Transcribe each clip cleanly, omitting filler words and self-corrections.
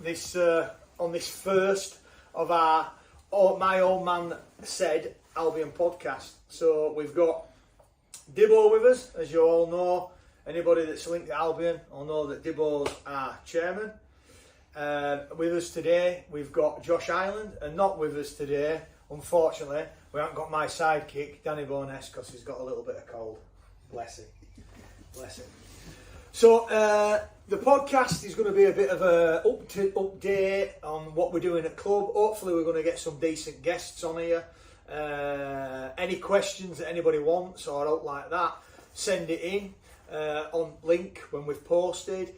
this on this first of our My Old Man Said Albion podcast. So we've got Dibbo with us, as you all know. Anybody that's linked to Albion will know that Dibbo's our chairman. With us today, we've got Josh Ireland, and not with us today, unfortunately, we haven't got my sidekick, Danny Bowness, because he's got a little bit of cold. Bless him. Bless him. So, the podcast is going to be a bit of a update on what we're doing at club. Hopefully we're going to get some decent guests on here. Any questions that anybody wants or out like that, send it in on link when we've posted.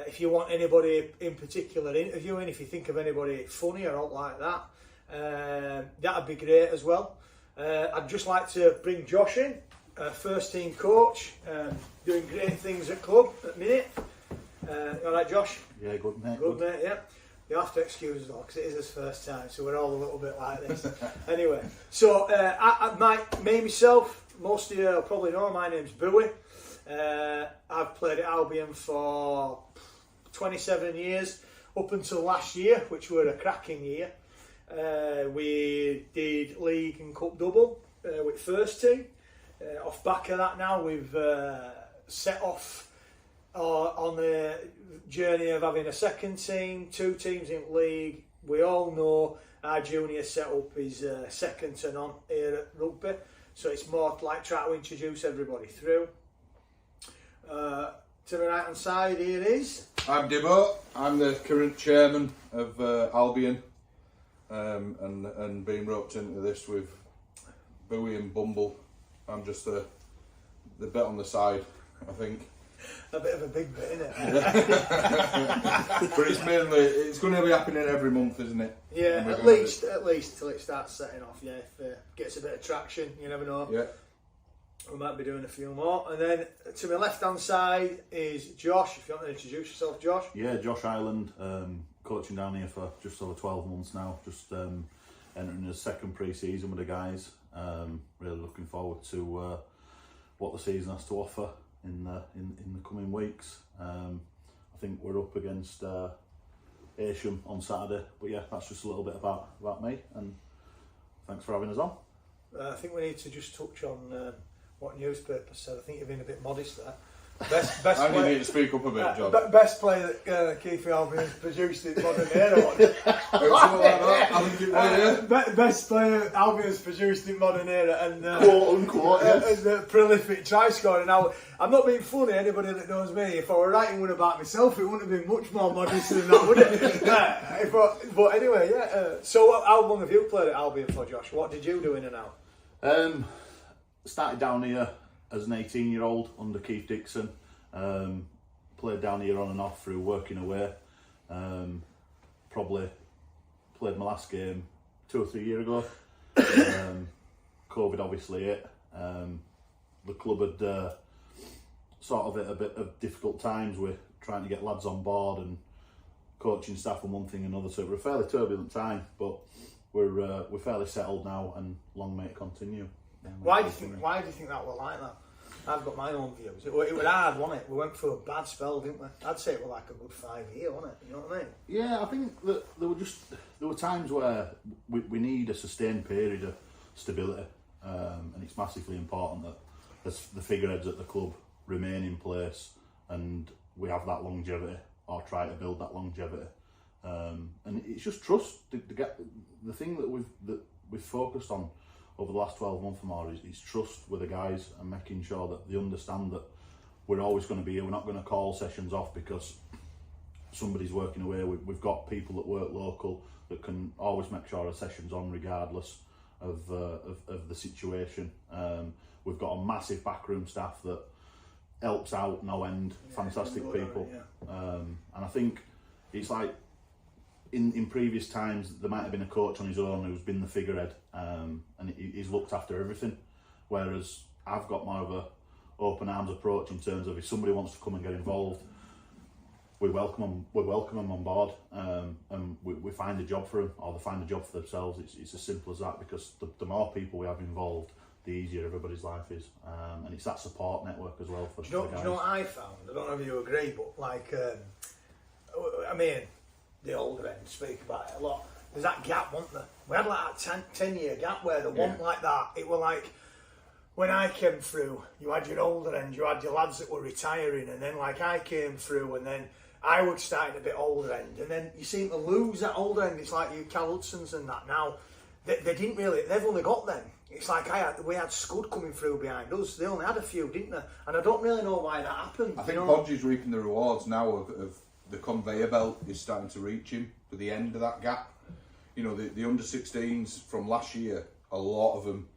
If you want anybody in particular interviewing, if you think of anybody funny or out like that, that'd be great as well. I'd just like to bring Josh in, first team coach, doing great things at club at the minute. All right, Josh? Yeah, good mate. Good mate, yeah. You have to excuse us though, because it is his first time, so we're all a little bit like this. Anyway, so myself, most of you will probably know, my name's Bowie. I've played at Albion for 27 years, up until last year, which were a cracking year. We did league and cup double with first team. Off back of that now, we've set off on the journey of having a second team, 2 teams in league. We all know our junior setup is second to none here at rugby, so it's more like trying to introduce everybody through. To the right hand side here is... I'm Dibbo. I'm the current chairman of Albion, and being roped into this with Bowie and Bumble. I'm just the bit on the side, I think. A bit of a big bit, isn't it? But it's going to be happening every month, isn't it? Yeah, at least till it starts setting off. Yeah, if it gets a bit of traction, you never know. Yeah. We might be doing a few more. And then to my left hand side is Josh. If you want to introduce yourself, Josh. Yeah, Josh Ireland, coaching down here for just over 12 months now. Just entering his second pre-season with the guys. Really looking forward to what the season has to offer in the coming weeks. I think we're up against Ayrsham on Saturday. But yeah, that's just a little bit about me. And thanks for having us on. I think we need to just touch on what newspaper said. I think you've been a bit modest there. Best I player, need to speak up a bit, John. Best player that Keighley Albion has produced in modern era. Best player Albion has produced in modern era, and Quote unquote, yes. And the prolific try scorer. Now, I'm not being funny. Anybody that knows me, if I were writing one about myself, it wouldn't have been much more modest than that, would it? But anyway, yeah. So, how long have you played at Albion for, Josh? What did you do in and out? Started down here as an 18-year-old under Keith Dixon. Played down here on and off through working away. Probably played my last game 2 or 3 years ago. COVID obviously hit. The club had sort of hit a bit of difficult times with trying to get lads on board and coaching staff and one thing and another. So it was a fairly turbulent time, but we're fairly settled now and long may it continue. Why do you think that was like that? I've got my own views. It was hard, wasn't it? We went through a bad spell, didn't we? I'd say it was like a good 5 years, wasn't it? You know what I mean? Yeah, I think that there were times where we need a sustained period of stability, and it's massively important that as the figureheads at the club remain in place and we have that longevity or try to build that longevity. And it's just trust. To get the thing that we've focused on over the last 12 months or more is trust with the guys and making sure that they understand that we're always going to be here. We're not going to call sessions off because somebody's working away. We've got people that work local that can always make sure a session's on regardless of the situation. We've got a massive backroom staff that helps out no end, fantastic people. And I think it's like in previous times there might have been a coach on his own who's been the figurehead, and he's looked after everything, whereas I've got more of a open arms approach in terms of if somebody wants to come and get involved, we welcome them on board, and we find a job for them, or they find a job for themselves. It's as simple as that, because the more people we have involved, the easier everybody's life is, and it's that support network as well for the guys. Do you know what I found? I don't know if you agree, but like, I mean, the older end speak about it a lot. There's that gap, wasn't there? We had like that 10-year gap where there wasn't like that. It were like, when I came through, you had your older end, you had your lads that were retiring, and then like I came through, and then I would start at a bit older end, and then you seem to lose that older end. It's like you Cal Hudson's and that now. They didn't really, they've only got them. It's like we had Scud coming through behind us. They only had a few, didn't they? And I don't really know why that happened. I think Podge is reaping the rewards now of the conveyor belt is starting to reach him to the end of that gap. You know, the under-16s from last year, a lot of them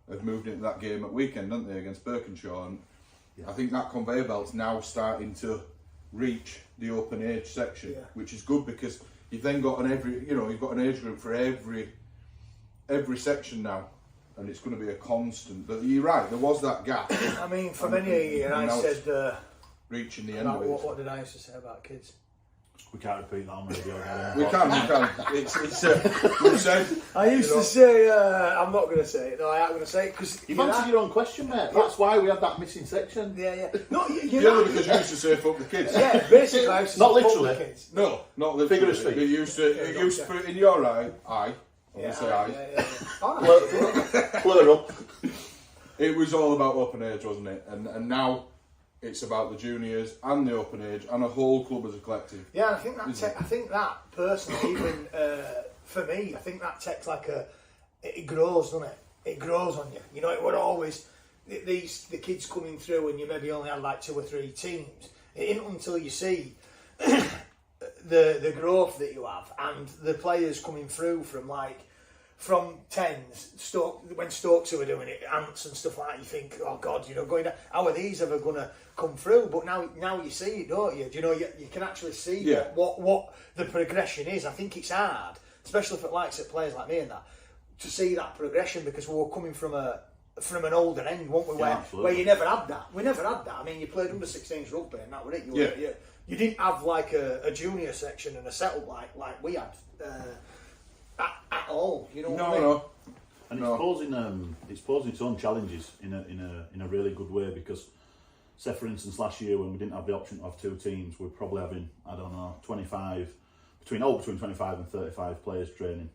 have moved into that game at weekend, haven't they, against Birkenshaw? And I think that conveyor belt's now starting to reach the open age section, which is good because you've then got you've got an age group for every section now, and it's going to be a constant. But you're right, there was that gap. I mean, for many a year, I said reaching the end of it. What did I used to say about kids? We can't repeat that on radio. We can. It's said. I used to say, I'm not going to say it. No, I am going to say it because you've answered your own question, mate. That's why we had that missing section. Yeah. No, because you used to say fuck the kids. Yeah, basically, I used to not say literally. Fuck the kids. No, not literally. Figure of speech. You used to put it in your eye. I say I. Plural. It was all about open age, wasn't it? And now it's about the juniors and the open age and a whole club as a collective. Yeah, I think that personally, even for me, I think that takes like it grows, doesn't it? It grows on you. You know, it would always the kids coming through, and you maybe only had like 2 or 3 teams. It isn't until you see the growth that you have and the players coming through from 10s, when Stokes were doing it, Ants and stuff like that, you think, oh God, you know, going down, how are these ever going to come through? But now you see it, don't you? Do you know, you can actually see what the progression is. I think it's hard, especially for players like me and that, to see that progression, because we were coming from an older end, weren't we? Where you never had that. We never had that. I mean, you played under 16s rugby and that was it. You didn't have like a junior section and a setup like we had. At all, you know what I mean? No. And it's posing its own challenges in a really good way, because, say for instance, last year when we didn't have the option to have 2 teams, we're probably having, I don't know, between 25 and 35 players training.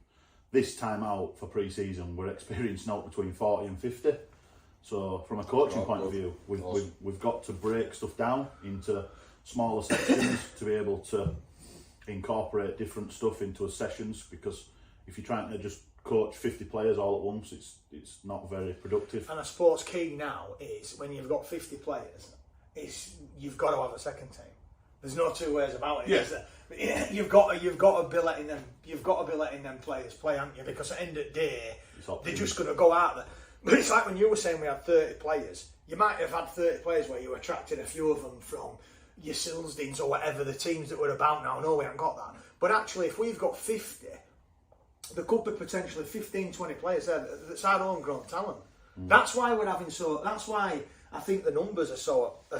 This time out for pre-season, we're experiencing out between 40 and 50. So from a coaching point of view, we've got to break stuff down into smaller sections to be able to incorporate different stuff into sessions, because if you're trying to just coach 50 players all at once, it's not very productive. And I suppose key now is, when you've got 50 players, you've got to have a second team. There's no 2 ways about it. Yeah. You've got to be letting them players play, haven't you? Because at the end of the day, they're just going to go out there. But it's like when you were saying we had 30 players. You might have had 30 players where you attracted a few of them from your Silsdens or whatever the teams that were about now. No, we haven't got that. But actually, if we've got 50, there could be potentially 15, 20 players there that's our homegrown talent. That's why we're having that's why I think the numbers are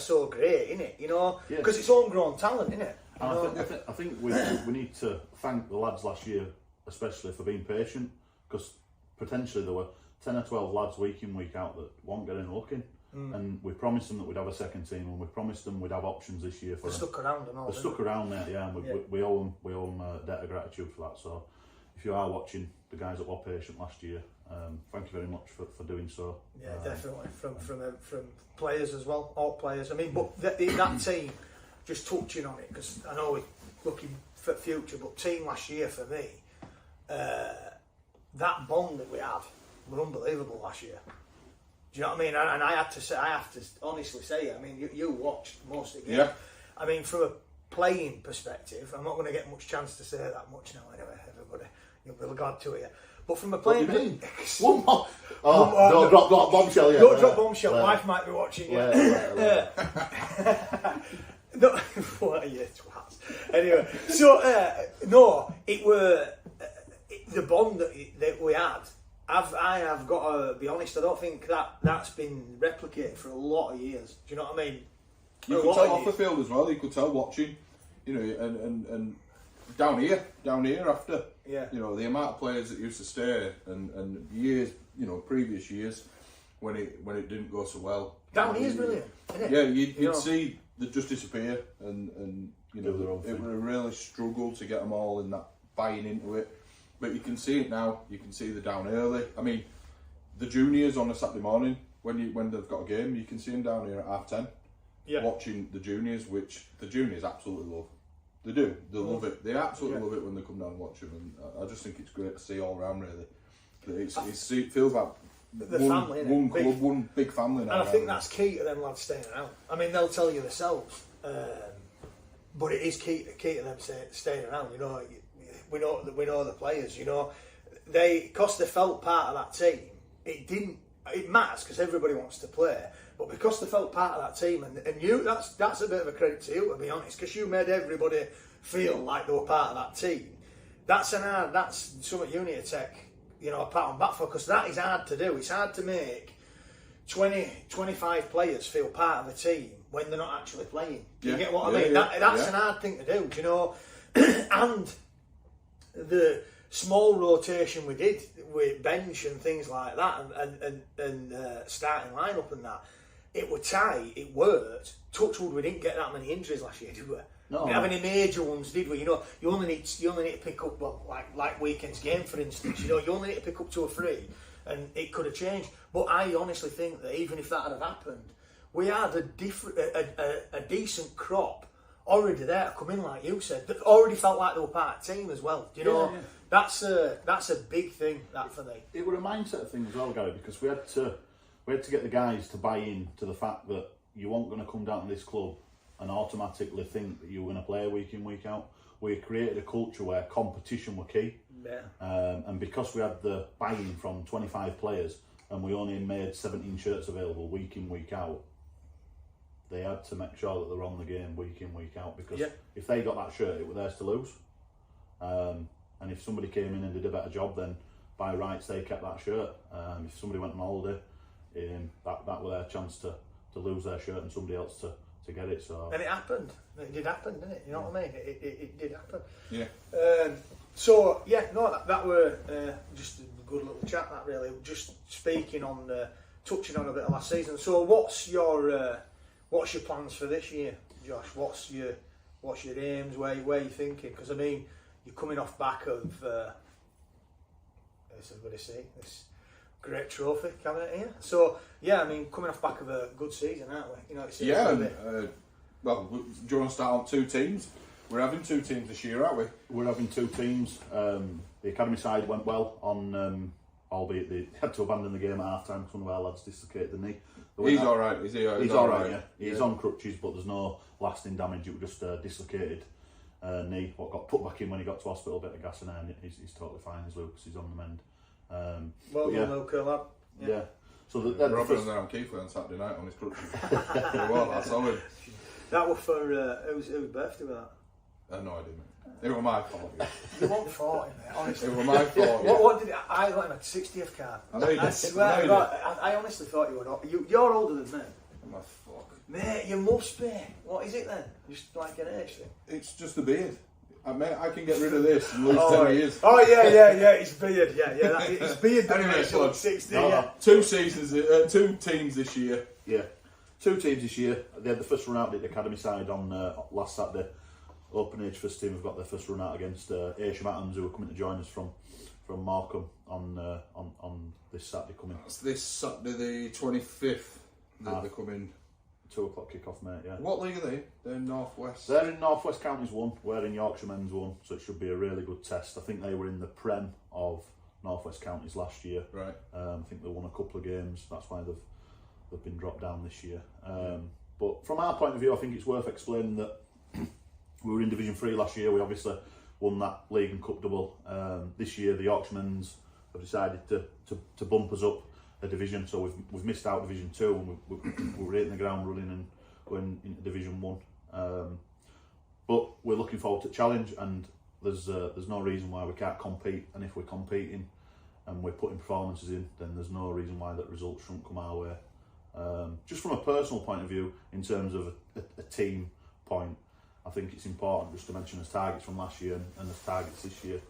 so great, innit? You know, because it's homegrown talent, innit? I think we need to thank the lads last year, especially for being patient, because potentially there were 10 or 12 lads week in, week out that weren't getting looking. And we promised them that we'd have a second team, and we promised them we'd have options this year for them. They stuck around and all. They stuck around there, yeah, and we owe them a debt of gratitude for that. So if you are watching, the guys that were patient last year, thank you very much for doing so. Yeah, definitely from players as well, all players. I mean, but that team, just touching on it, because I know we're looking for future, but team last year for me, that bond that we have were unbelievable last year. Do you know what I mean? And I have to honestly say, I mean, you watched most of the game. Yeah. I mean, from a playing perspective, I'm not going to get much chance to say that much now. Anyway, everybody, you'll be glad to hear. But from a playing, what do you mean? One more. Don't drop bombshell yet. Don't drop bombshell. Wife might be watching you. No, what are you twats? Anyway, so no, it were the bond that we had. I have got to be honest, I don't think that's been replicated for a lot of years. Do you know what I mean? You could tell off the field as well. You could tell watching, you know, and down here after. Yeah. You know, the amount of players that used to stay and years, you know, previous years, when it didn't go so well. Down here's brilliant, isn't it? Yeah, you'd see them just disappear, and you know, Do their own it thing. would really struggle to get them all in that buying into it. But you can see it now. You can see they're down early. I mean, the juniors on a Saturday morning when they've got a game, you can see them down here at 10:30, watching the juniors, which the juniors absolutely love. They do. They love it. They absolutely love it when they come down and watch them. And I just think it's great to see all around. Really, it feels like The one, family, innit? one Big. club, one big family now. And I think that's key to them lads staying around. I mean, they'll tell you themselves, but it is key to them staying around. You know, we know the players. You know, because they felt part of that team. It matters because everybody wants to play, but because they felt part of that team, and you, that's a bit of a credit to you, to be honest, because you made everybody feel like they were part of that team. That's something you need to take, you know, a pat on back for, because that is hard to do. It's hard to make 25 players feel part of a team when they're not actually playing. Do you get what I mean? That's an hard thing to do, do you know? And the small rotation we did with bench and things like that, and starting lineup and that, it were tight, it worked. Touchwood, we didn't get that many injuries last year, did we? No. We didn't have any major ones, did we? You know, you only need to pick up, well, like weekend's game, for instance. You know, you only need to pick up 2 or 3, and it could have changed. But I honestly think that even if that had happened, we had a decent crop already there to come in, like you said, that already felt like they were part of the team as well. Do you know? Yeah. That's a big thing, that, for me. It was a mindset thing as well, Gary, because we had to get the guys to buy in to the fact that you weren't going to come down to this club and automatically think that you were going to play week in, week out. We created a culture where competition were key. Yeah. And because we had the buy-in from 25 players and we only made 17 shirts available week in, week out, they had to make sure that they were on the game week in, week out, because if they got that shirt, it was theirs to lose. And if somebody came in and did a better job, then by rights they kept that shirt. If somebody went on holiday, that was their chance to lose their shirt and somebody else to get it. So, and it happened. It did happen, didn't it? You know what I mean? It did happen. Yeah. That were just a good little chat. That really, just speaking on, touching on a bit of last season. So, what's your plans for this year, Josh? What's your aims? Where you thinking? Because I mean, you're coming off back of this great trophy coming out here. So yeah, I mean, coming off back of a good season, aren't we? You know, it's well, do you want to start on 2 teams? We're having 2 teams this year, aren't we? we're having 2 teams. The academy side went well on, albeit they had to abandon the game at half time because one of our lads dislocated the knee. He's all right. Is he? He's all right. Yeah, he's on crutches, but there's no lasting damage. It was just a dislocated knee. What got put back in when he got to hospital, a bit of gas in there, and he's totally fine. As Lucas, he's on the mend. well done, Luca, lad. Yeah. So Robert was there on Keighley on Saturday night on his crutches. Well, I saw him. That was for whose birthday was that? No idea, mate. It was my fault. You want 40, mate, honestly. It was my fault. What did I got him a 60th card? I swear to God, I honestly thought you were not. You're older than me. My fuck. Mate, you must be. What is it then? Just like an age thing? It's just the beard. I can get rid of this and lose 10 years. Oh yeah, his beard, his beard that Anyway, makes you look 60, no, yeah. 2 seasons, 2 teams this year. Yeah, 2 teams this year. They had the first run out at the academy side on last Saturday. Open age first team have got their first run out against Ayrsham Atoms, who are coming to join us from Markham on this Saturday coming. It's this Saturday the 25th that they're coming. 2 o'clock kick-off, mate, yeah. What league are they? They're North West. They're in North West Counties 1, we're in Yorkshire Men's 1, so it should be a really good test. I think they were in the Prem of North West Counties last year. Right. I think they won a couple of games, that's why they've been dropped down this year. But from our point of view, I think it's worth explaining that we were in Division 3 last year. We obviously won that league and cup double. This year, the Yorkshire Men's have decided to bump us up a division, so we've missed out Division 2 and we're hitting the ground running and going into Division 1. But we're looking forward to challenge, and there's no reason why we can't compete, and if we're competing and we're putting performances in, then there's no reason why that results shouldn't come our way. Just from a personal point of view, in terms of a team point, I think it's important just to mention as targets from last year and as targets this year.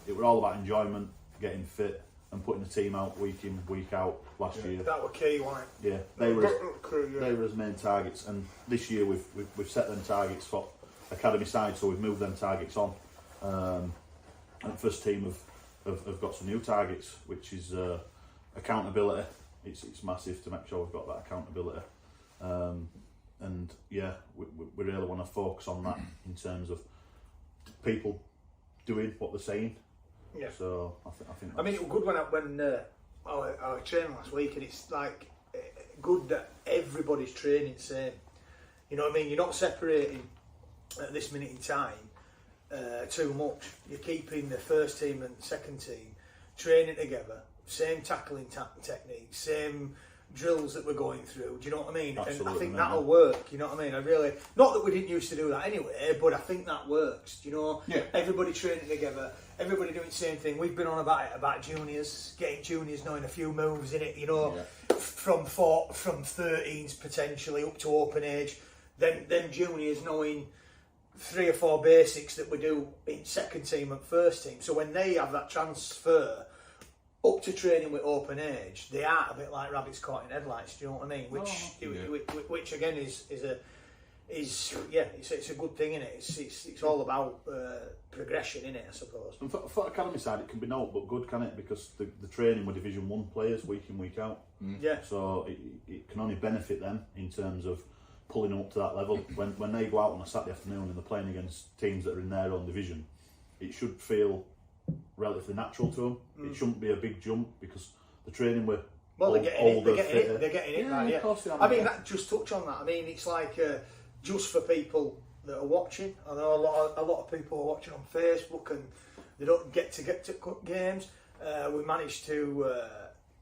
It were all about enjoyment, getting fit, and putting the team out week in, week out last year. That were key, wasn't it? Yeah, they were as main targets, and this year we've set them targets for academy side, so we've moved them targets on. And the first team have got some new targets, which is accountability. It's massive to make sure we've got that accountability. And yeah, we really want to focus on that in terms of people doing what they're saying. Yeah. So I think. I mean, it was good when I was training last week, and it's like good that everybody's training the same. You know what I mean? You're not separating at this minute in time too much. You're keeping the first team and second team training together, same tackling technique, same drills that we're going through. Do you know what I mean? Absolutely, and I think that'll work. You know what I mean? I really, not that we didn't used to do that anyway, but I think that works. Do you know? Yeah. Everybody training together, everybody doing the same thing. We've been on about juniors, getting juniors knowing a few moves in it. You know, from 13s potentially up to open age. Then juniors knowing 3 or 4 basics that we do in second team and first team. So when they have that transfer up to training with open age, they are a bit like rabbits caught in headlights. Do you know what I mean? Which again is it's a good thing, isn't it? It's all about progression, isn't it? I suppose. And for academy side, it can be no but good, can it? Because the training with Division 1 players week in, week out. Yeah. So it can only benefit them in terms of pulling them up to that level. When they go out on a Saturday afternoon and they're playing against teams that are in their own division, it should feel relatively natural to them. It shouldn't be a big jump because the training with they're getting it. They're getting it. Yeah, right, of course they are. I mean, just touch on that. I mean, it's like just for people that are watching. I know a lot of people are watching on Facebook and they don't get to games. We managed to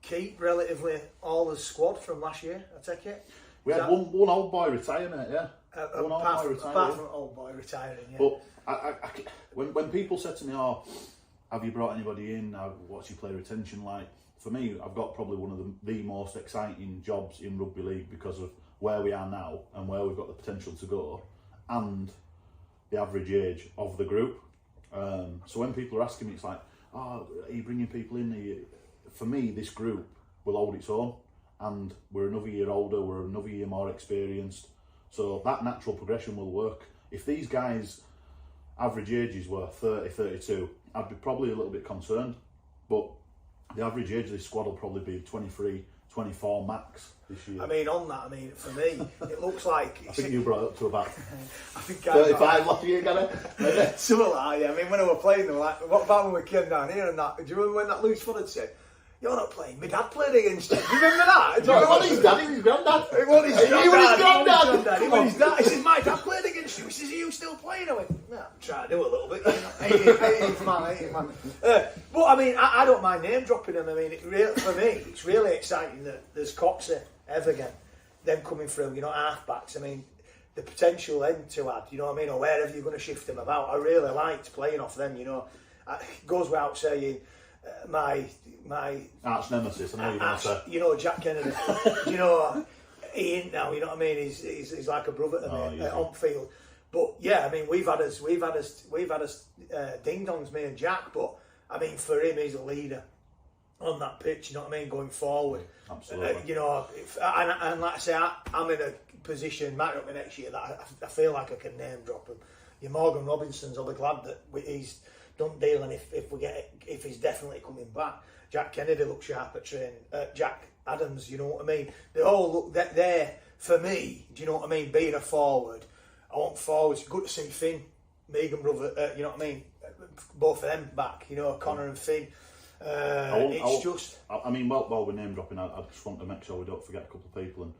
keep relatively all the squad from last year. I take it. We had one old boy retire, mate. Yeah. Apart from old boy retiring. Yeah. But when people said to me, "Oh, have you brought anybody in? What's your player retention like?" For me, I've got probably one of the most exciting jobs in rugby league because of where we are now and where we've got the potential to go, and the average age of the group. So when people are asking me, it's like, "Oh, are you bringing people in?" For me, this group will hold its own, and we're another year older, we're another year more experienced. So that natural progression will work. If these guys' average ages were 30, 32, I'd be probably a little bit concerned. But the average age of this squad will probably be 23, 24 max this year. I mean, on that, for me, it looks like... I think you brought it up to about 35 last year, got it? Something like that, yeah. I mean, when I were playing, they were like, what about when we came down here and that? Do you remember when that loose footed said, "You're not playing, my dad played against you"? Do you remember that? Do you remember what his dad? His granddad. It was his granddad. He was his dad. He said, "My dad played against you." He says, "Are you still playing?" I went, "No, I'm trying to do a little bit." 80th man. But I mean, I don't mind name dropping them. I mean, for me, it's really exciting that there's Coxey, Evergan, them coming through, halfbacks. I mean, the potential then to add, you know what I mean, or wherever you're going to shift them about. I really liked playing off them, It goes without saying, my arch nemesis, I know you're going to say. Jack Kennedy. He ain't now. You know what I mean? He's like a brother to me on field. But yeah, I mean, we've had us ding dongs, me and Jack. But I mean, for him, he's a leader on that pitch. You know what I mean? Going forward, absolutely. And like I say, I'm in a position, might not be next year, that I feel like I can name drop him. Your Morgan Robinsons, I'll be glad that he's done dealing if he's definitely coming back. Jack Kennedy looks sharp at training. Jack Adams, you know what I mean? They all look there for me. Do you know what I mean? Being a forward, I want forwards. Good to see Finn, Megan brother. You know what I mean? Both of them back. Connor and Finn. While we're name dropping, I just want to make sure we don't forget a couple of people, and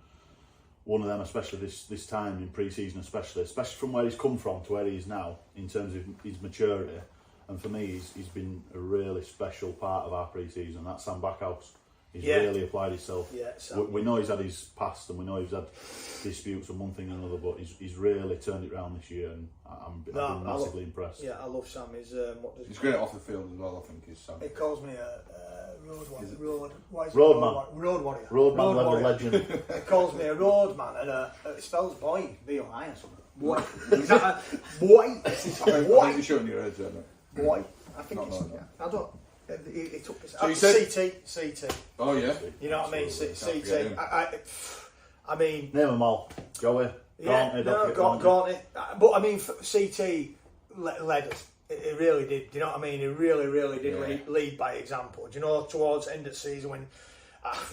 one of them, especially this time in pre-season, especially from where he's come from to where he is now in terms of his maturity. And for me, he's been a really special part of our pre-season. That's Sam Backhouse. He's really applied himself. Yeah, we know he's had his past and we know he's had disputes and one thing and another, but he's really turned it around this year, and I've been massively impressed. Yeah, I love Sam. He's great off the field as well, I think, is Sam. He calls me a road warrior. Roadman level legend. He calls me a roadman, and it spells boy, B-O-I or something. Boy. Is that a boy? I think you're showing your head, isn't it? Boy. I think it's... I don't... He took his... So you said... CT. Oh, yeah. You know what I mean? CT. I mean... Name them all. Joey. Yeah, Gorney. But I mean, CT led us. It really did. Do you know what I mean? He really did lead by example. Do you know, towards the end of the season when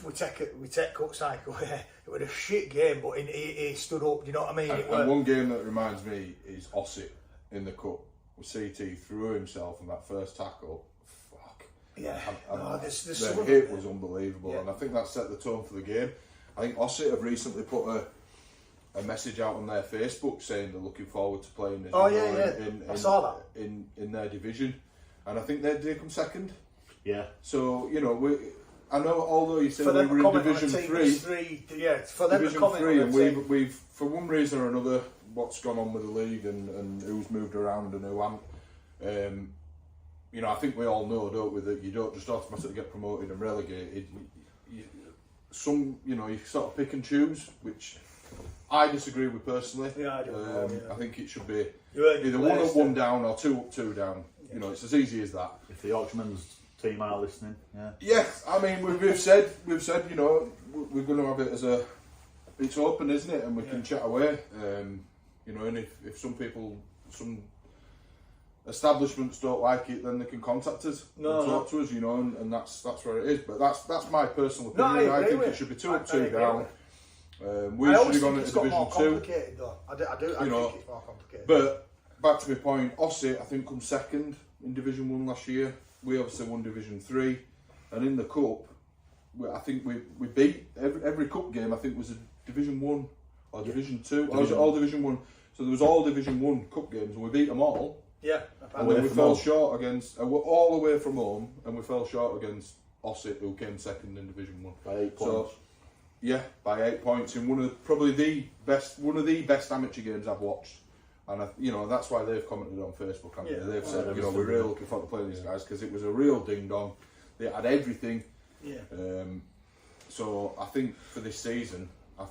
we take Cook cycle, it was a shit game, but he stood up. Do you know what I mean? And one game that reminds me is Ossett in the cup. CT threw himself on that first tackle. Fuck. Yeah. The hit was unbelievable, and I think that set the tone for the game. I think Ossett have recently put a message out on their Facebook saying they're looking forward to playing. I saw that in their division, and I think they come second. Yeah. So I know, although you said we were in Division 3, for them Division 3, and we've for one reason or another, what's gone on with the league and who's moved around and who hasn't. I think we all know, don't we, that you don't just automatically get promoted and relegated. You sort of pick and choose, which I disagree with personally. Yeah, I do. I think it should be either 1 up, 1 down, or 2 up, 2 down. Yeah. It's as easy as that. If the Yorkshiremen's team are listening, Yeah, I mean, we've said, we're going to have it as it's open, isn't it? And we can chat away. And if some establishments don't like it, then they can contact us and talk to us, and that's where it is. But that's my personal opinion. I think it should be 2 up, 2 down. We should have gone into Division 2. Though. I do. I think it's more complicated. But back to my point, Ossett I think come second in Division 1 last year. We obviously won Division 3, and in the cup, I think we beat every cup game. I think was a Division 1 or Division 2. Or was it all Division 1? So there was all Division 1 cup games, and we beat them all. Yeah. And then we fell short against. We're all away from home, and we fell short against Ossett, who came second in Division 1 by 8 points. Yeah, by 8 points in one of the best amateur games I've watched, and that's why they've commented on Facebook. They've said we're really looking forward to playing these guys because it was a real ding dong. They had everything. Yeah. So I think for this season, I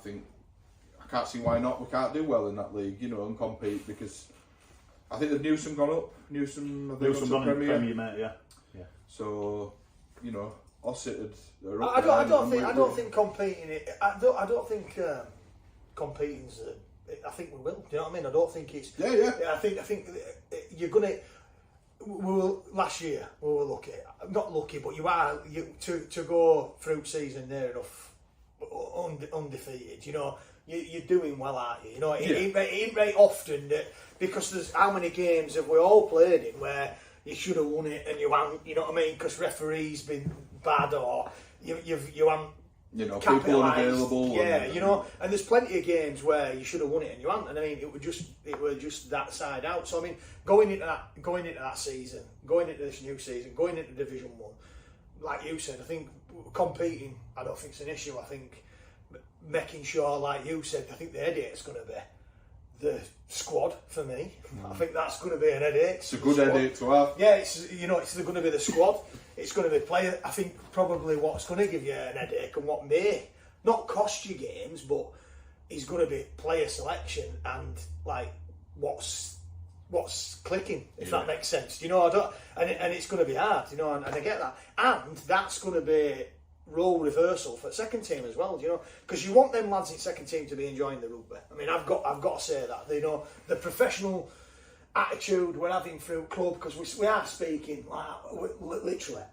can't see why not. We can't do well in that league, and compete because I think the Newsom gone up. Newsom gone in Premier, mate. Yeah. So Ossett I don't think competing. I don't think competing's. I think we will. Do you know what I mean? I don't think it's. Yeah. I think you're gonna. Last year we were lucky. Not lucky, but to go through season near enough undefeated. You're doing well, aren't you? It ain't very often that, because there's how many games have we all played in where you should have won it and you haven't. You know what I mean? Because referees been bad or you haven't. People unavailable. Yeah, and there's plenty of games where you should have won it and you haven't. And I mean, it was just that side out. So I mean, going into that season, going into this new season, going into Division 1, like you said, I think competing, I don't think it's an issue. I think making sure, like you said, I think the headache's going to be the squad for me. I think that's going to be an headache. It's a good headache to have. Yeah, it's going to be the squad. It's going to be player. I think probably what's going to give you an headache and what may not cost you games, but is going to be player selection and like what's clicking, if that makes sense. And it's going to be hard, and I get that, and that's going to be role reversal for second team as well, because you want them lads in second team to be enjoying the rugby. I mean, I've got to say that the professional attitude we're having through club, because we are speaking like literally.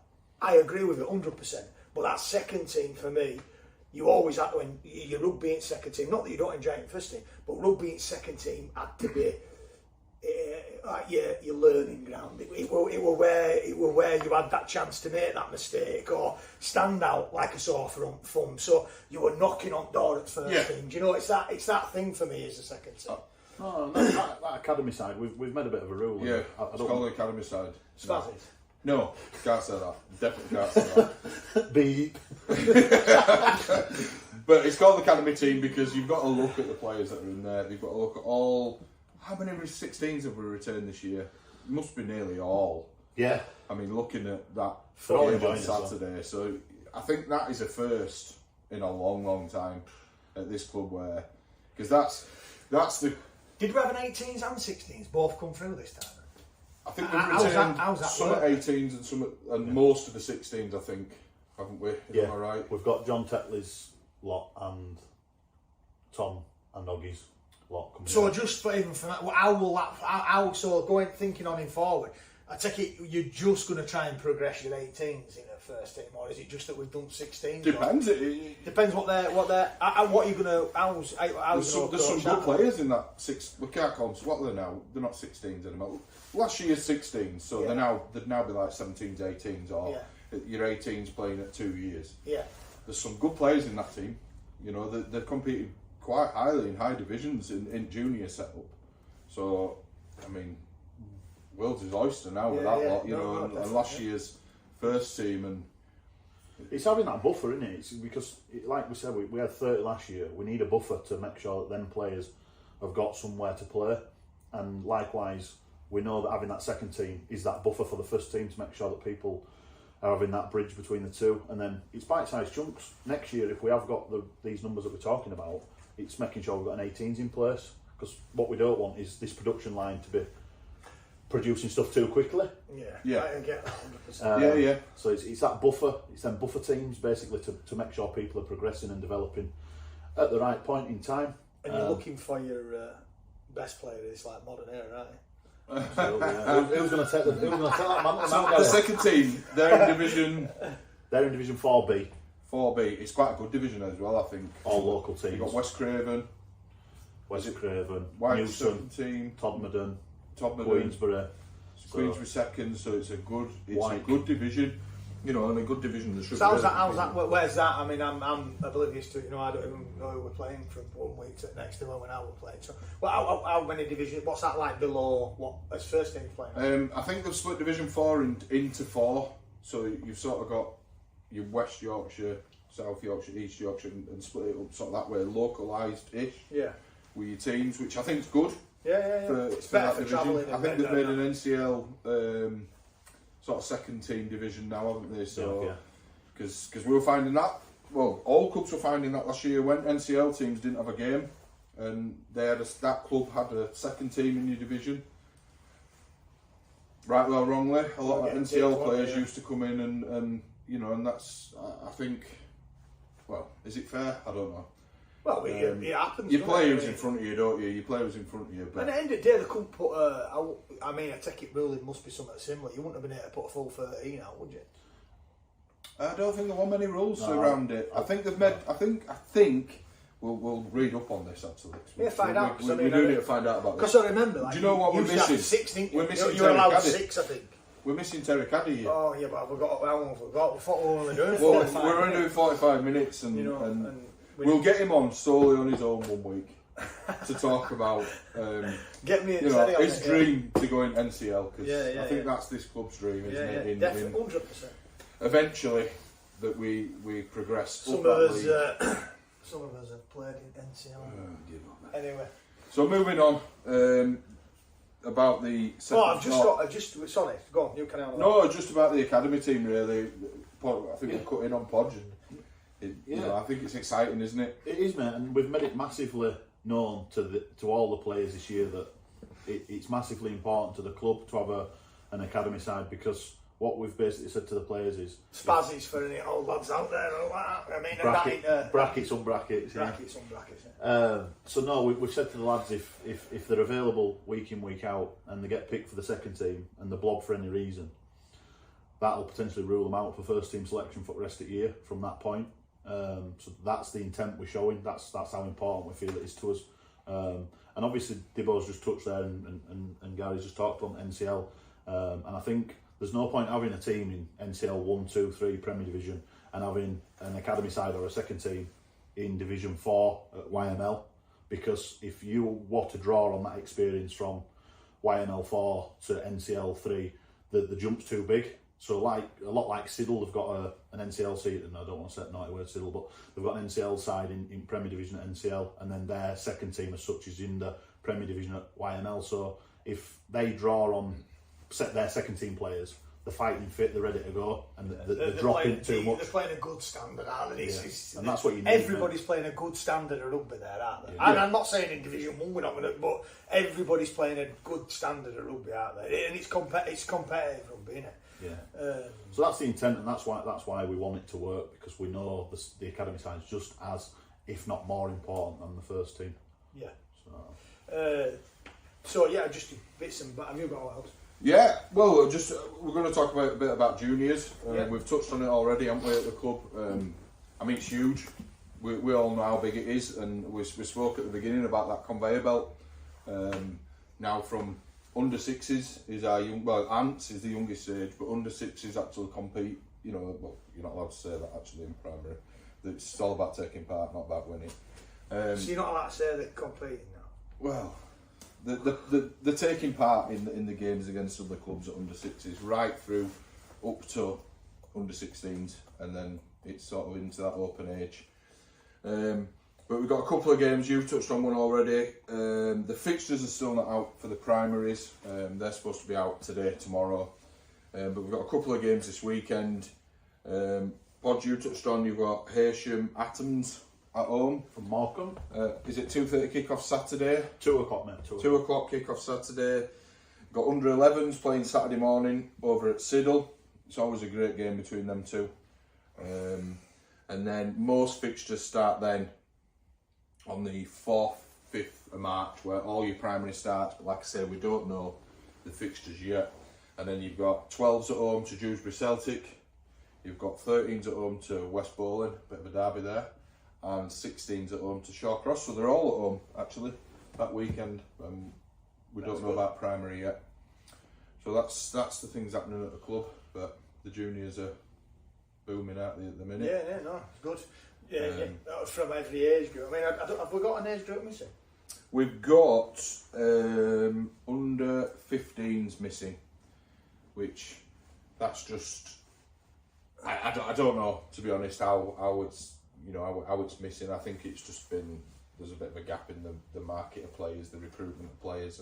I agree with it 100%. But that second team for me, you always had to, when your rugby in second team. Not that you don't enjoy it in first team, but rugby in second team had to be like your learning ground. It were where you had that chance to make that mistake or stand out like a sore thumb. So you were knocking on door at first team. It's that thing for me as a second team. No, that academy side, we've made a bit of a rule. Yeah, it's called the academy side. Spazzies. No, can't say that. Definitely can't say that. Beep. But it's called the academy team because you've got to look at the players that are in there. You've got to look at all. How many 16s have we returned this year? It must be nearly all. Yeah. I mean, looking at that For game on Saturday, so I think that is a first in a long, long time at this club where, because that's the. Did we have an 18s and 16s both come through this time? I think we've How's retained that some at 18s and some and most of the 16s, I think, haven't we? Yeah, Am I right? We've got John Tetley's lot and Tom and Oggy's lot coming. So in. just for even from that, how will that? How so going thinking on him forward? I take it you're just going to try and progress your 18s in the first team, or is it just that we've done 16s? Depends. Depends what you're going to. How's There's some good players in that six. We can't call them. What are they now? They're not 16s anymore. Last year's 16s, so they'd now be like 17s, 18s, or your 18s playing at 2 years. Yeah. There's some good players in that team. You know, they've competed quite highly in high divisions in junior setup. So, I mean, world's his oyster now with that lot. You know, and last year's first team and. It's having that buffer, isn't it? It's because, like we said, we had 30 last year. We need a buffer to make sure that them players have got somewhere to play. And likewise, we know that having that second team is that buffer for the first team to make sure that people are having that bridge between the two. And then it's bite-sized chunks. Next year, if we have got these numbers that we're talking about, it's making sure we've got an 18s in place. Because what we don't want is this production line to be producing stuff too quickly. Yeah. I get that 100%. Yeah. So it's that buffer. It's them buffer teams basically to make sure people are progressing and developing at the right point in time. And you're looking for your best player in this like modern era, aren't you? Absolutely, yeah. Who's going to take that man? The second team, they're in division. They're in Division 4B. 4B. It's quite a good division as well, I think. All local teams. You've got West Craven, White Newton, second team, Todmorden, Queensbury. So, Queensbury second, so it's a good division. You know, and a good division. So how's that? Where's that? I mean, I'm oblivious to it. You know, I don't even know who we're playing from 1 week to next to when I were playing. So, well, how many divisions? What's that like below what as first team playing? I think they've split Division 4 into 4. So you've sort of got your West Yorkshire, South Yorkshire, East Yorkshire, and split it up sort of that way, localised-ish. Yeah. With your teams, which I think is good. Yeah. It's better for travelling. I think they've made an NCL sort of second team division now, haven't they? So because we were finding that, well, all clubs were finding that last year when NCL teams didn't have a game, and that club had a second team in your division. Rightly or wrongly, a lot of NCL players used to come in and you know, and that's I think. Well, is it fair? I don't know. Well, it happens. You play who's in front of you, don't you? You play who's in front of you. But at the end of the day, they couldn't put. I mean, I take it ruling must be something similar. You wouldn't have been able to put a full 13 out, would you? I don't think there were many rules around it. I think they've made. I think we'll read up on this actually. Find out. We do need to find out about this. Because I remember, like, do you know what we're missing? 6, didn't you? We're missing. You were allowed 6, I think. We're missing Terry Caddy here. Oh yeah, but we thought we were only doing 45 Well, we're only doing 45 minutes, and, you know, and we'll get him on solely on his own 1 week to talk about get me his dream to go in NCL, because I think that's this club's dream, isn't it? Definitely, 100%. Eventually, that we progress. Some of us have played in NCL. Anyway, so moving on. About the. Sorry, go on. You carry on. No, just about the academy team really. I think we've cut in on Podge. You know, I think it's exciting, isn't it? It is, mate, and we've made it massively known to all the players this year that it's massively important to the club to have an academy side, because what we've basically said to the players is Spazzies for any old lads out there. I mean, brackets on brackets. Brackets on brackets. So no, we've said to the lads if they're available week in week out and they get picked for the second team and they blob for any reason, that'll potentially rule them out for first team selection for the rest of the year from that point. So that's the intent we're showing. That's how important we feel it is to us. And obviously Dibbo's just touched there and Gary's just talked on NCL. And I think there's no point having a team in NCL 1, 2, 3 Premier Division and having an academy side or a second team in Division 4 at YML, because if you want to draw on that experience from YML 4 to NCL 3, the jump's too big. So like a lot like Siddle, they've got an NCL seat, and I don't want to say the naughty word Siddle, but they've got an NCL side in Premier Division at NCL, and then their second team as such is in the Premier Division at YML. So if they draw on their second team players, they're fighting fit, they're ready to go, and they're dropping too much. They're playing a good standard, aren't they? And that's what you need. Everybody's playing a good standard of rugby there, aren't they? Yeah. And I'm not saying in Division 1 we're not going to, but everybody's playing a good standard of rugby, aren't they? And it's competitive rugby, isn't it? Yeah. So that's the intent, and that's why we want it to work, because we know the academy side is just as, if not more important than the first team. Yeah. So, just bits and have you got what else? Yeah, well, we're going to talk a bit about juniors. Yeah. We've touched on it already, haven't we, at the club? I mean, it's huge. We all know how big it is, and we spoke at the beginning about that conveyor belt. Now from under sixes is our Ants is the youngest age, but under sixes actually compete. You know, well, you're not allowed to say that actually in primary. It's all about taking part, not about winning. So you're not allowed to say they're competing now? Well, the taking part in the games against other clubs at under sixes right through up to under 16s, and then it's sort of into that open age. But we've got a couple of games. You've touched on one already. The fixtures are still not out for the primaries. They're supposed to be out today, tomorrow. But we've got a couple of games this weekend. Podge, you touched on. You've got Hersham Atoms at home from Morecambe. Is it 2:30 kick-off Saturday? 2 o'clock, mate. 2 o'clock kick-off Saturday. Got under 11s playing Saturday morning over at Siddle. It's always a great game between them two. And then most fixtures start then on the 4th, 5th of March, where all your primary starts. But like I say, we don't know the fixtures yet. And then you've got 12s at home to Dewsbury Celtic. You've got 13s at home to West Bowling, bit of a derby there. And 16s at home to Shawcross. So they're all at home, actually, that weekend. We don't know about primary yet. So that's the things happening at the club. But the juniors are booming out there at the minute. Yeah, no, it's good. Yeah, from every age group. I mean, have we got an age group missing? We've got under 15s missing, which that's just I don't know, to be honest, how it's how it's missing. I think it's just been there's a bit of a gap in the market of players, the recruitment of players,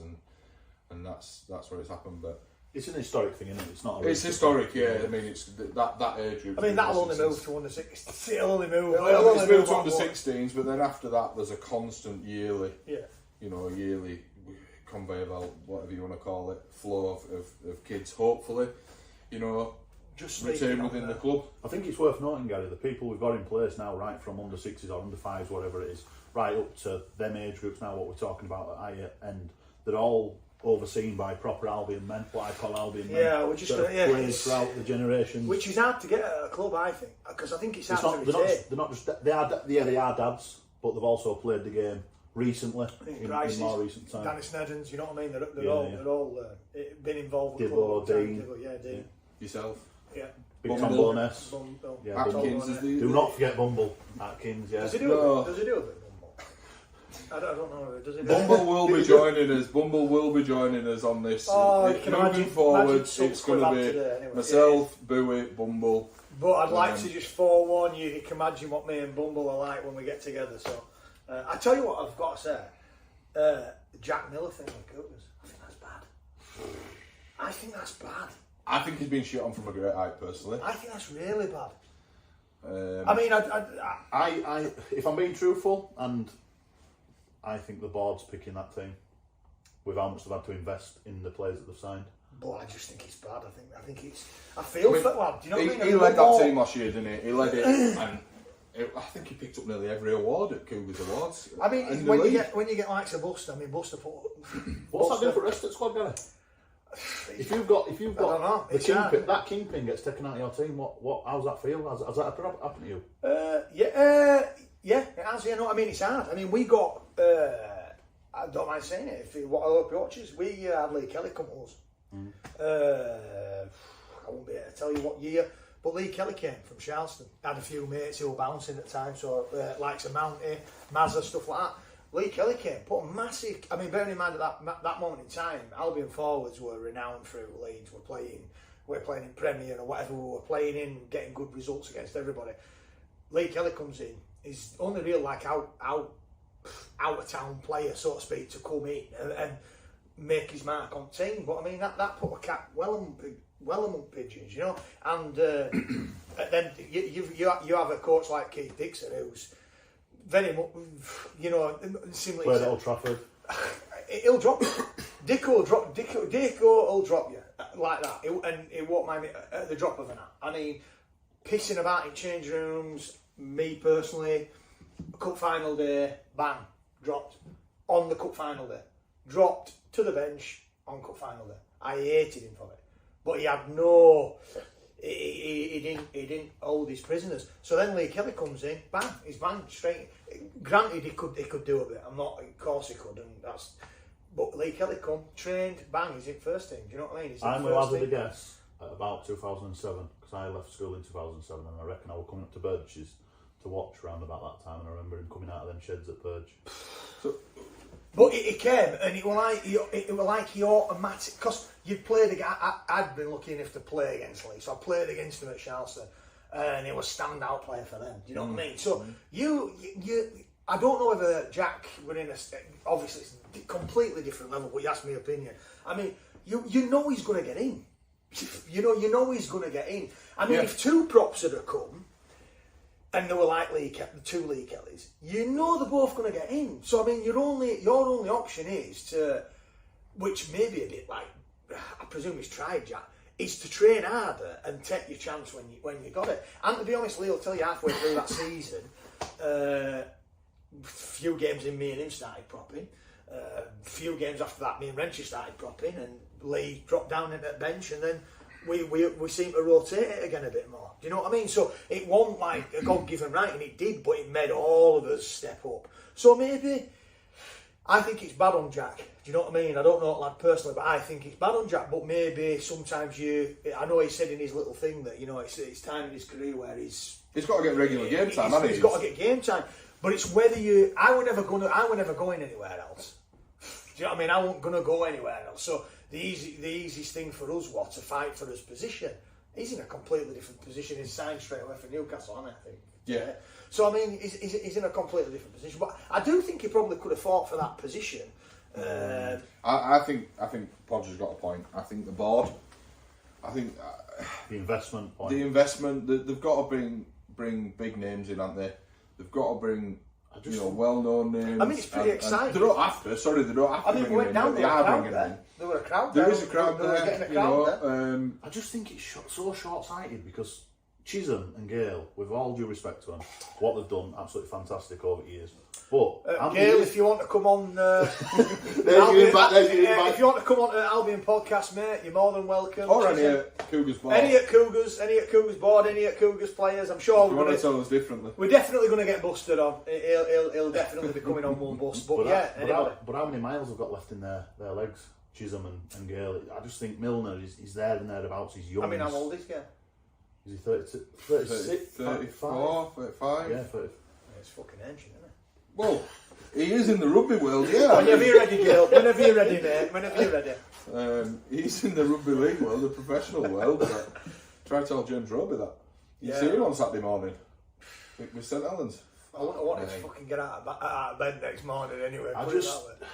and that's where it's happened. But it's an historic thing, isn't it? It's not. It's historic, yeah. I mean, it's that age group. I mean, that'll only move to under 16s. It'll only move. It's moved to under 16s, but then after that, there's a constant yearly. Yeah. Yearly conveyor belt, whatever you want to call it, flow of kids. Hopefully, just retain within the club. I think it's worth noting, Gary, the people we've got in place now, right from under 6s or under 5s, whatever it is, right up to them age groups now, what we're talking about at higher end, they're all overseen by proper Albion men, what I call Albion men. Yeah, we're just played throughout the generations. Which is hard to get at a club, I think, because I think it's hard to retain. They are dads, but they've also played the game recently, in more recent times. Dennis Neddens, you know what I mean? They're all been involved with Dibbo, Dean. Dean. Yourself? Yeah. Big Tom Boness. Yeah, Atkins is the... Do not forget Bumble. Atkins, yeah. Does he do a bit of Bumble? I don't know. Does he do Bumble will be joining us. Bumble will be joining us on this. Moving forward, it's going to be anyway. Myself, Bowie, Bumble. But I'd like to just forewarn you, you can imagine what me and Bumble are like when we get together. So I tell you what I've got to say. The Jack Miller thing with Cougars, I think that's bad. I think he's been shit on from a great height, personally. I think that's really bad. I mean, I if I'm being truthful, and I think the board's picking that team with how much they've had to invest in the players that they've signed. But I just think it's bad. I feel for lad. Do you know what I mean? He led that team last year, didn't he? He led it, and I think he picked up nearly every award at Cougars Awards. I mean, when you get like a Buster, Buster put. What's that doing for the rest of the squad, Gary? If you've got that kingpin gets taken out of your team, how's that feel? Has that ever happened to you? Yeah, it has. Yeah, no, I mean it's hard. I mean we got. I don't mind saying it. I hope he watches. We had Lee Kelly come to us. I won't be able to tell you what year, but Lee Kelly came from Charleston. Had a few mates who were bouncing at the time, so likes of Mounty, Mazza, stuff like that. Lee Kelly came, put a massive. I mean, bearing in mind at that moment in time, Albion forwards were renowned through Leeds. We're playing in Premier or whatever we were playing in, getting good results against everybody. Lee Kelly comes in. He's only real out of town player, so to speak, to come in and make his mark on team. But I mean, that put a cap well among pigeons, you know. And then you have a coach like Keith Dixon, who's very much, you know, similar. Played at Old Trafford. He'll drop you. Dicko will drop you like that. He won't mind me at the drop of an hat. I mean, pissing about in change rooms. Me personally, cup final day, bang, dropped on the cup final day, dropped to the bench on cup final day. I hated him for it, but he had no. He didn't hold his prisoners. So then Lee Kelly comes in, bang, he's banged straight. Granted, he could do a bit. Of course he could, and that's. But Lee Kelly come, trained, bang, he's in first team. Do you know what I mean? He's in I'm first allowed to team. guess at about 2007 because I left school in 2007, and I reckon I was coming up to Burgess to watch round about that time, and I remember him coming out of them sheds at Podge. But he came, and it was like he automatic, because you'd played against. I'd been lucky enough to play against Lee, so I played against him at Charleston, and he was a standout player for them. Do you know what I mean? So you I don't know whether Jack were in obviously it's a completely different level, but you asked me opinion. I mean, you know he's going to get in. You know he's going to get in. I mean, if two props had come, and they were like two Lee Kellys, you know they're both going to get in. So I mean, your only option is to, which may be a bit like, I presume he's tried, Jack, is to train harder and take your chance when you got it. And to be honest, Lee will tell you halfway through that season, few games in, me and him started propping. Few games after that, me and Wrenchy started propping, and Lee dropped down into the bench, and then we seem to rotate it again a bit more. Do you know what I mean? So it wasn't like a God-given right, and it did, but it made all of us step up. So maybe, I think it's bad on Jack. Do you know what I mean? I don't know it lad personally, but I think it's bad on Jack. But maybe sometimes I know he said in his little thing that, you know, it's time in his career where he's got to get regular game time, hasn't he? He's got to get game time. But it's whether I were never going anywhere else. Do you know what I mean? I wasn't going to go anywhere else. So the easiest thing for us was to fight for his position. He's in a completely different position. He's signed straight away for Newcastle, I think. Yeah. So I mean, he's in a completely different position. But I do think he probably could have fought for that position. I think Podge has got a point. I think the board. I think the investment point. The investment. They've got to bring big names in, haven't they? They've got to bring. Well-known names. I mean, it's pretty exciting. They don't have to. I mean, we went down there. There were a crowd there. There is a crowd there. I just think it's so short-sighted because Chisholm and Gale, with all due respect to them, what they've done, absolutely fantastic over the years. But Gale, if you want to come on, if you want to come on to Albion podcast, mate, you're more than welcome. Or any at Cougars board. Any at Cougars board, any at Cougars players. I'm sure you want to tell us differently. We're definitely going to get busted on. He'll definitely be coming on one bus. But how many miles have got left in their legs? Chisholm and Gale. I just think Milner is there and thereabouts. He's young. I mean, how old is Gale? Is he 36, 34, 35? Yeah, 30. It's fucking ancient, isn't it? Well, he is in the rugby world, yeah. Whenever you're ready, Gale. Whenever you're ready, mate. Whenever you're ready. He's in the rugby league world, the professional world. Try to tell James Roby that. You see him on Saturday morning with St Helens. I want to fucking get out of bed next morning anyway.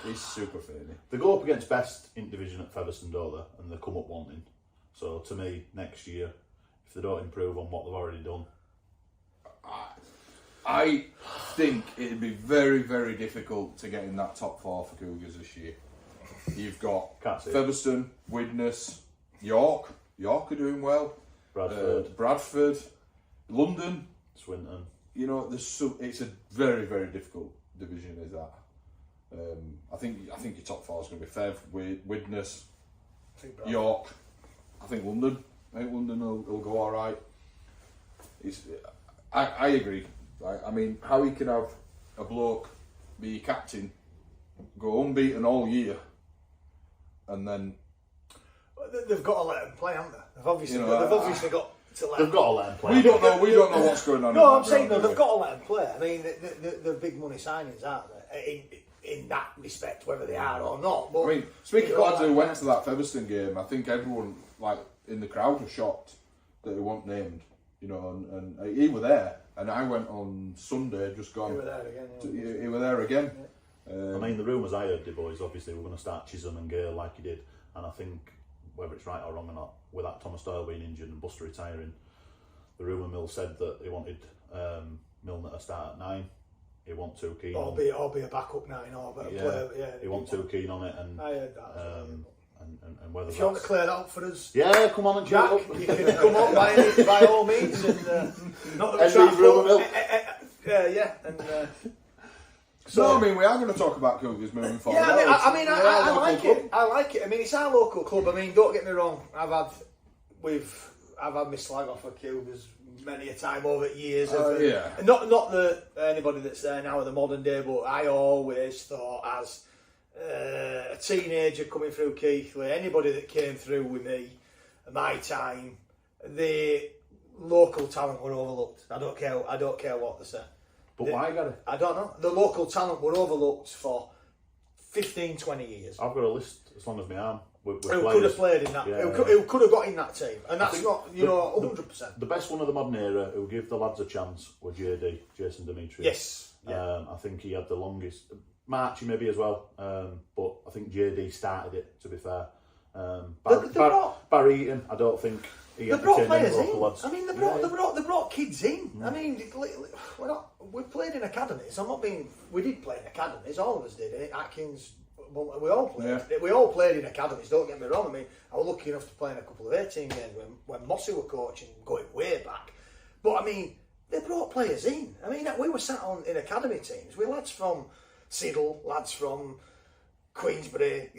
He's super funny. They go up against best in division at Featherstone, don't they? And they come up wanting. So to me, next year, if they don't improve on what they've already done, I think it'd be very, very difficult to get in that top four for Cougars this year. You've got Featherstone, Widnes, York. York are doing well. Bradford, London, Swinton. You know, it's a very, very difficult division. Is that? I think your top four is going to be Fev, Widnes, York. I think London. I think London will go all right. I agree. I mean, how he can have a bloke be captain, go unbeaten all year, and then they've got to let him play, haven't they? They've obviously got to let. They've got to let him play. We don't know what's going on. No, I'm saying they've got to let him play. I mean, they're big money signings, aren't they? In that respect, whether they are or not. But I mean, speaking of lads who went to that Featherstone game, I think everyone in the crowd was shocked that he wasn't named. You know, and he were there, and I went on Sunday, just gone. You were there again. He were there again. I mean, the rumours I heard, boys, obviously we're going to start Chisholm and Gale like he did, and I think, whether it's right or wrong or not, without Thomas Doyle being injured and Buster retiring, the rumour mill said that he wanted Milner to start at 9. He wasn't too keen. Or be a backup 9 or a better player. Yeah, he wasn't too keen on it, and I heard that. and whether if you want to clear that up for us, yeah, come on and Jack, you can come on by all means, and not that leave rumour mill. yeah, and. So I mean, we are going to talk about Cougars moving forward. Yeah, I like it. I like it. I mean, it's our local club. I mean, don't get me wrong. I've had my slag off of Cougars many a time over years. Not anybody that's there now in the modern day, but I always thought as a teenager coming through Keighley, anybody that came through with me at my time, the local talent were overlooked. I don't care what they say. But why, Gary? I don't know. The local talent were overlooked for 15, 20 years. I've got a list as long as my arm. Who could have played in that? Yeah. Who could have got in that team? And that's not, 100%. The best one of the modern era who give the lads a chance were JD, Jason Demetriou. Yes. Yeah. I think he had the longest. Marchie maybe as well, but I think JD started it, to be fair. Barry Eaton, I don't think he they brought players in. Lads. I mean, they brought kids in. I mean, we played in academies. We did play in academies. All of us did. Atkins, we all played. Yeah. We all played in academies. Don't get me wrong. I mean, I was lucky enough to play in a couple of 18 games when Mossy were coaching, going way back. But I mean, they brought players in. I mean, we were sat in academy teams with lads from Siddle, lads from Queensbury,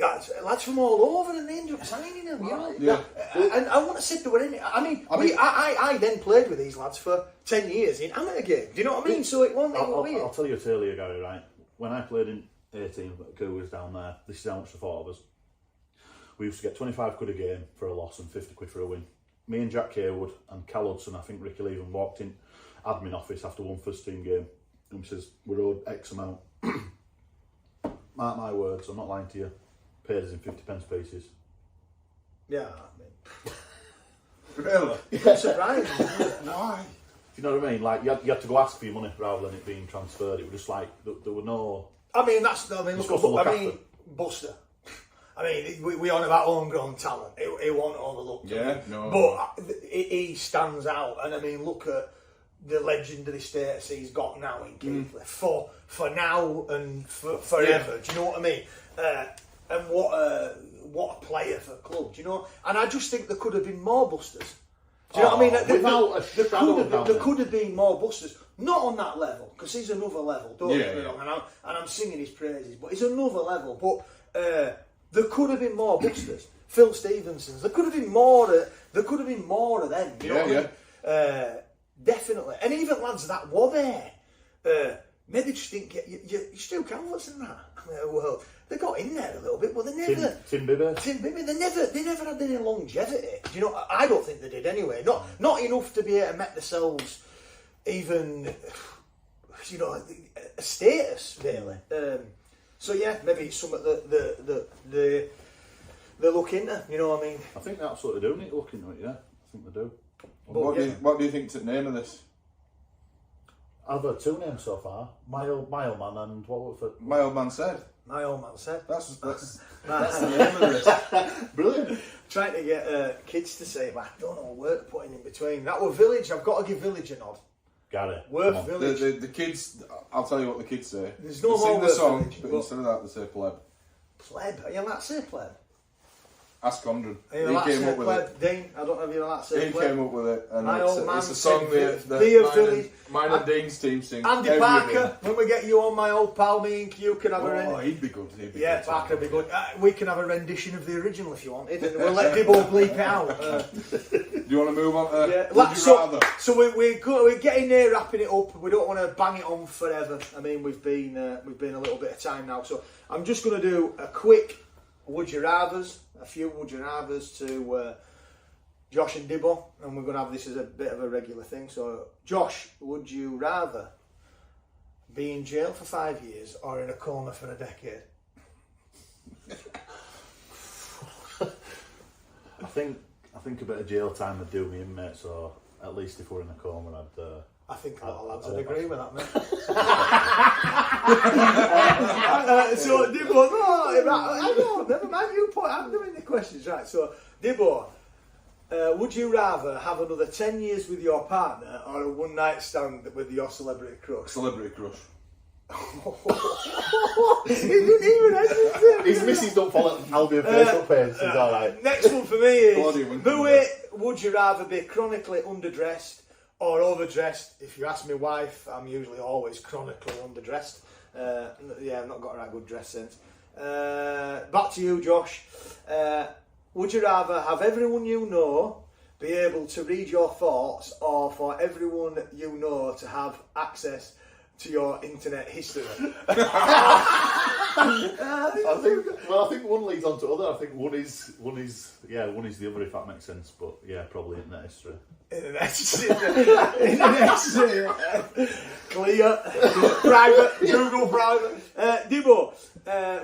lads from all over, and they ended up signing them. And I want to sit there in it. I then played with these lads for 10 years in amateur games. Do you know what I mean? So it wasn't weird. I'll tell you a tale here, Gary. Right, when I played in 18 at Cougars down there, this is how much they thought of us. We used to get 25 quid a game for a loss and 50 quid for a win. Me and Jack Haywood and Cal Hudson, I think Ricky Leven, walked in admin office after one first team game and he says, we're owed X amount. Mark my words, I'm not lying to you. Paid us in 50p pieces. Yeah, I mean. Really? I'm surprised. Why? Do you know what I mean? Like, you had to go ask for your money rather than it being transferred. It was just like, there were no... Buster. I mean, we on about homegrown talent. He wasn't overlooked. Yeah, no. But he stands out. And I mean, look at the legendary status he's got now in Keighley for now and for forever. Do you know what I mean? And what a player for the club. Do you know? And I just think there could have been more Busters. Do you know what I mean? There could have been more Busters. Not on that level, because he's another level. Don't get me wrong. And I'm singing his praises, but he's another level. But there could have been more Busters. Phil Stevensons. There could have been more. There could have been more of them. You know what I mean? Definitely. And even lads that were there, maybe just didn't get you Stu Calvert's and that. Well, they got in there a little bit, but they never. Tim Bibby. They never had any longevity. You know, I don't think they did anyway. Not enough to be able to make themselves even, a status really. So yeah, maybe it's something that they look into. You know what I mean? I think that's what they do. Need to look into it. Yeah, I think they do. What do you think's the name of this? I've heard two names so far: My Old Man and what was it? My Old Man Said. My Old Man Said. That's the name of this. Brilliant. Trying to get kids to say, but I don't know what word to put in between. That was Village. I've got to give Village a nod. Got it. Worth Village. The kids. I'll tell you what the kids say. There's no they more sing the Worth song, Village, but instead of that, they say pleb. Pleb. Are you allowed to say pleb? Ask Condren. He came up with it. Dean, I don't know if you're allowed to say pleb. He came up with it, and it's a song that mine and Dean's team sing. Andy Parker, when we get you on, my old pal, me and you can have a rendition. Oh, he'd be good. Parker would be good. We can have a rendition of the original if you wanted, and we'll let Dibbo bleep it out. Do you want to move on to Would You Rather? So we're getting there, wrapping it up. We don't want to bang it on forever. I mean, we've been a little bit of time now, so I'm just going to do a quick Would You Rathers, a few Would You Rathers to Josh and Dibbo, and we're going to have this as a bit of a regular thing. So, Josh, would you rather be in jail for 5 years or in a coma for a decade? I think a bit of jail time would do me in, mate. So at least if we're in a coma, I think a lot of lads would agree with that, mate. So, Dibbo, never mind, you point, I'm doing the questions, right. So, Dibbo, would you rather have another 10 years with your partner or a one-night stand with your celebrity crush? Celebrity crush. He didn't even hesitate. His missus don't follow Albion Facebook page, so it's alright. Next one for me is, Bloody one. Bowie, would you rather be chronically underdressed or overdressed? If you ask my wife, I'm usually always chronically underdressed. Yeah, I've not got a right good dress sense. Back to you, Josh. Would you rather have everyone you know be able to read your thoughts, or for everyone you know to have access to your internet history? I think one leads on to other. I think one is the other, if that makes sense. But yeah, probably internet history. Internet history. Clear. Private. Google private. Dibbo,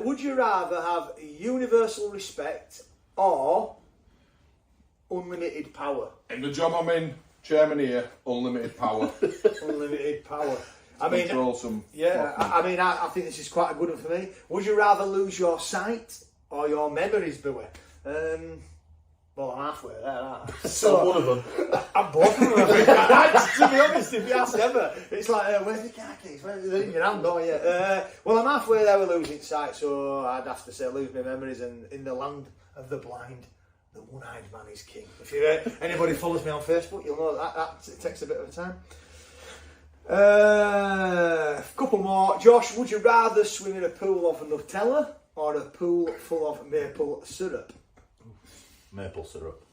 would you rather have universal respect or unlimited power? In the job I'm in, chairman here, unlimited power. Unlimited power. I mean, control some. yeah. I think this is quite a good one for me. Would you rather lose your sight or your memories, Bowie? Well, I'm halfway there, aren't I? So one of them. I'm both of them. I think. To be honest, if you ask ever, it's like, where's the car keys? They're in your hand, don't you? Well, I'm halfway there with losing sight, so I'd have to say lose my memories. And in the land of the blind, the one-eyed man is king. If anybody follows me on Facebook, you'll know that takes a bit of a time. A couple more. Josh, would you rather swim in a pool of Nutella or a pool full of maple syrup? Maple syrup.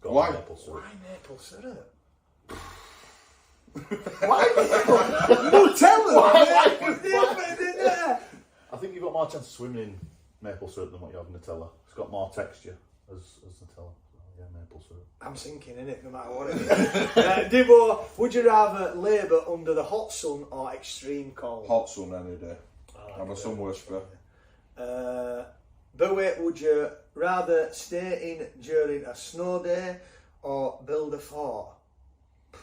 Why? Maple syrup. Why maple syrup? Why maple? Nutella! I think you've got more chance of swimming in maple syrup than what you have in Nutella. It's got more texture as Nutella. So, yeah, maple syrup. I'm sinking in it no matter what it is. Dibbo, would you rather labour under the hot sun or extreme cold? Hot sun any day. I'm a sun worshipper. Bowie, would you rather stay in during a snow day or build a fort?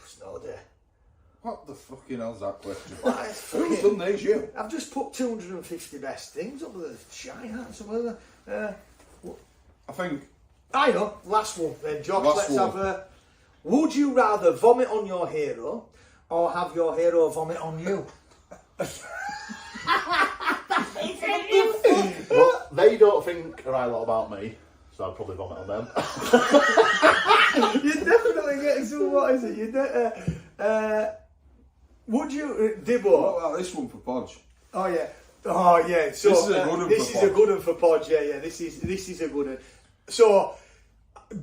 Snow day. What the fucking hell's that question? Who's done these, you? I've just put 250 best things up with the shy hats or whatever. I think. I know. Last one then, Josh. Last Let's one. have a. Would you rather vomit on your hero or have your hero vomit on you? Well, they don't think a right lot about me, so I'd probably vomit on them. You're definitely getting some. What is it? Would you, Dibbo? What about this one for Podge? Oh yeah. So This is a good one this for is a Podge. good one for Podge. Yeah. This is a good one. So,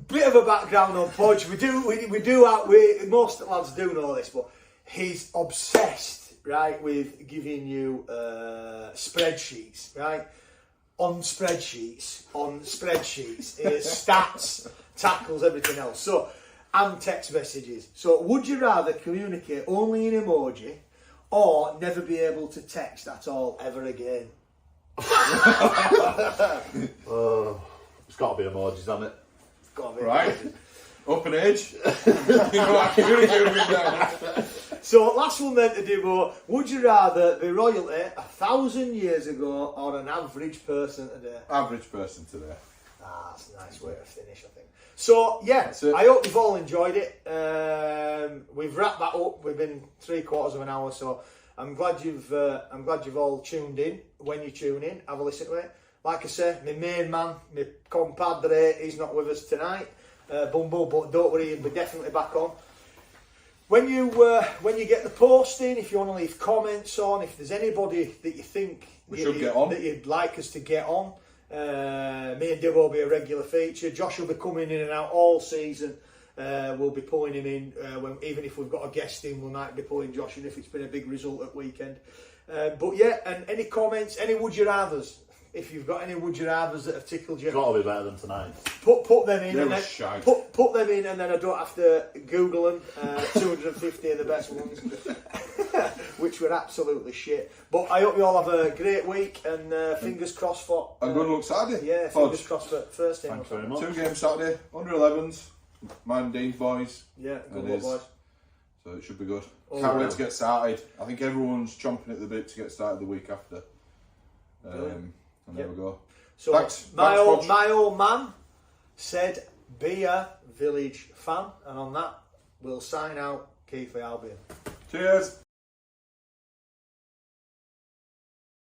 bit of a background on Podge. Most lads do know this, but he's obsessed, right, with giving you spreadsheets, right? On spreadsheets, stats, tackles, everything else. So, and text messages. So, would you rather communicate only in emoji or never be able to text at all ever again? It's got to be emojis, hasn't it? Got to be Right. emojis. Up in age. You know, I communicate with them. So, last one then to do. Would you rather be royalty 1,000 years ago or an average person today? Average person today. That's a nice way to finish, I think. So, yeah, That's it. I hope you've all enjoyed it. We've wrapped that up. We've been 3/4 of an hour, so I'm glad you've all tuned in. When you tune in, have a listen to it. Like I say, my main man, my compadre, he's not with us tonight, Bumble, but don't worry, he'll be definitely back on. When you get the posting, if you want to leave comments on, if there's anybody that you think that you'd like us to get on, me and Div will be a regular feature. Josh will be coming in and out all season. We'll be pulling him in, even if we've got a guest in, we might be pulling Josh in if it's been a big result at weekend. But yeah, and any comments, any would you rathers? If you've got any would you rathers that have tickled you, Got to be better than tonight. put them in, They and were then shite. put them in, and then I don't have to Google them. 250 of the best ones, which were absolutely shit. But I hope you all have a great week, and fingers crossed for A good luck Saturday. yeah, Podge. fingers crossed for first team. Thanks very much. 2 games Saturday, under 11s. Mine and Dean's boys. Yeah, good It luck, is. boys. So it should be good. Oh, Can't wow. wait to get started. I think everyone's chomping at the bit to get started the week after. And there we go. So Thanks. my Thanks, Podge. old man said, be a Village fan, and on that we'll sign out. Keighley Albion. Cheers.